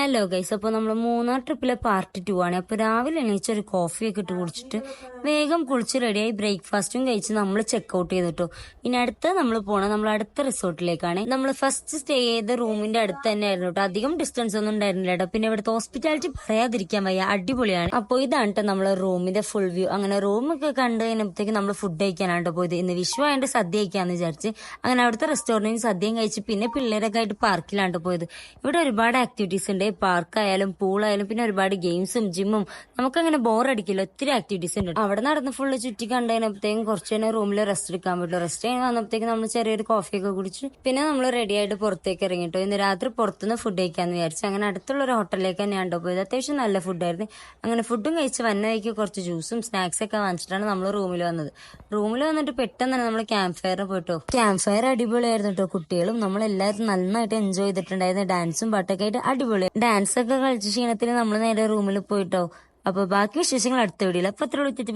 Hello guys, അപ്പോൾ നമ്മൾ Munnar ട്രിപ്പിലെ part 2 ആണ്. അപ്പോൾ രാവിലെ എണീച്ചൊരു കോഫിയൊക്കെ ഇട്ട് കുടിച്ചിട്ട് വേഗം കുളിച്ച് റെഡിയായി ബ്രേക്ക്ഫാസ്റ്റും കഴിച്ച് നമ്മൾ ചെക്കൗട്ട് ചെയ്തിട്ടോ. ഇനി അടുത്ത് നമ്മൾ നമ്മൾ അടുത്ത റിസോർട്ടിലേക്കാണ്. നമ്മൾ ഫസ്റ്റ് സ്റ്റേ ചെയ്ത റൂമിന്റെ അടുത്ത് തന്നെ ആയിരുന്നു കേട്ടോ. അധികം ഡിസ്റ്റൻസ് ഒന്നും ഉണ്ടായിരുന്നില്ല കേട്ടോ. പിന്നെ ഇവിടുത്തെ ഹോസ്പിറ്റാലിറ്റി പറയാതിരിക്കാൻ വയ്യ, അടിപൊളിയാണ്. അപ്പോൾ ഇതാണ് കേട്ടോ നമ്മളെ റൂമിന്റെ ഫുൾ വ്യൂ. അങ്ങനെ റൂമൊക്കെ കണ്ടു കഴിഞ്ഞപ്പോഴത്തേക്ക് നമ്മൾ ഫുഡ് കഴിക്കാനാണ് പോയത്. ഇന്ന് വിഷു ആയിട്ട് സദ്യ കഴിക്കാന്ന് വിചാരിച്ച് അങ്ങനെ അവിടുത്തെ റെസ്റ്റോറന്റിൽ സദ്യയും കഴിച്ച് പിന്നെ പിള്ളേരൊക്കെ ആയിട്ട് പാർക്കിലാണ് പോയത്. ഇവിടെ ഒരുപാട് ആക്ടിവിറ്റീസ് ഉണ്ട്, പാർക്കായാലും പൂളായാലും പിന്നെ ഒരുപാട് ഗെയിംസും ജിമ്മും. നമുക്കങ്ങനെ ബോറടിക്കില്ല, ഒത്തിരി ആക്ടിവിറ്റീസ് ഉണ്ട്. അവിടെ നടന്ന് ഫുള്ള് ചുറ്റി കണ്ടതിനപ്പോഴത്തേക്കും കുറച്ച് തന്നെ റൂമിൽ റെസ്റ്റ് എടുക്കാൻ പറ്റും. റെസ്റ്റ് കഴിഞ്ഞ് വന്നപ്പോഴത്തേക്കും നമ്മൾ ചെറിയൊരു കോഫിയൊക്കെ കുടിച്ച് പിന്നെ നമ്മൾ റെഡി ആയിട്ട് പുറത്തേക്ക് ഇറങ്ങിട്ടോ. ഇന്ന് രാത്രി പുറത്തുനിന്ന് ഫുഡ് കഴിക്കാന്ന് വിചാരിച്ചു. അങ്ങനെ അടുത്തുള്ള ഒരു ഹോട്ടലിലേക്ക് തന്നെയാണ് പോയത്. അത്യാവശ്യം നല്ല ഫുഡായിരുന്നു. അങ്ങനെ ഫുഡും കഴിച്ച് വന്ന വഴിക്ക് കുറച്ച് ജ്യൂസും സ്നാക്സ് ഒക്കെ വാങ്ങിച്ചിട്ടാണ് നമ്മൾ റൂമിൽ വന്നത്. റൂമിൽ വന്നിട്ട് പെട്ടെന്ന് തന്നെ നമ്മൾ ക്യാമ്പ് ഫയറിന് പോയിട്ടോ. ക്യാമ്പ് ഫയർ അടിപൊളിയായിരുന്നു കേട്ടോ. കുട്ടികളും നമ്മളെല്ലാവരും നന്നായിട്ട് എൻജോയ് ചെയ്തിട്ടുണ്ടായിരുന്നു. ഡാൻസും പാട്ടൊക്കെ ആയിട്ട് അടിപൊളി. ഡാൻസ് ഒക്കെ കളിച്ച ക്ഷീണത്തിൽ നമ്മൾ നേരെ റൂമിൽ പോയിട്ടോ. അപ്പൊ ബാക്കി വിശേഷങ്ങൾ അടുത്ത വീഡിയോയിൽ. അപ്പൊ അത്ര വിളിച്ചിട്ട്